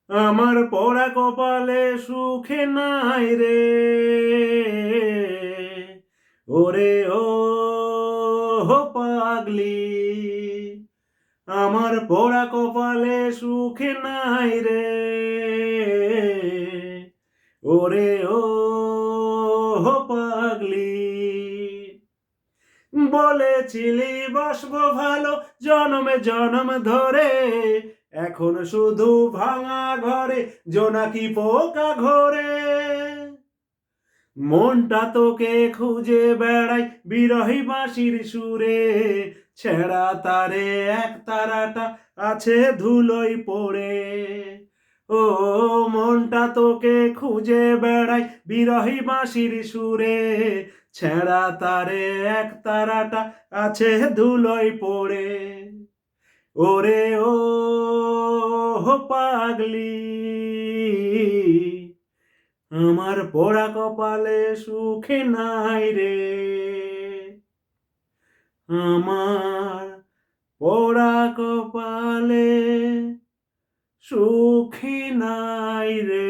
আমার পোড়া কপালে সুখে নাই রে, ওরে ও পাগলি। আমার পোড়া কপালে সুখে নাই রে, ওরে ও পাগলি। বলেছিলি বাসবো ভালো জনমে জনম ধরে, এখন শুধু ভাঙা ঘরে জোনাকি পোকা ঘরে। মনটা তোকে খুঁজে বেড়াই বিরহী বাঁশির সুরে, ছেঁড়া তারে এক তারাটা আছে ধুলোয় পড়ে। ও মনটা তোকে খুঁজে বেড়াই বিরহী বাঁশির সুরে, ছেঁড়া তারে এক তারাটা আছে ধুলোয় পড়ে। ওরে ও পাগলি, আমার পোড়া কপালে সুখে নাই রে, আমার পোড়া কপালে সুখী নাই রে।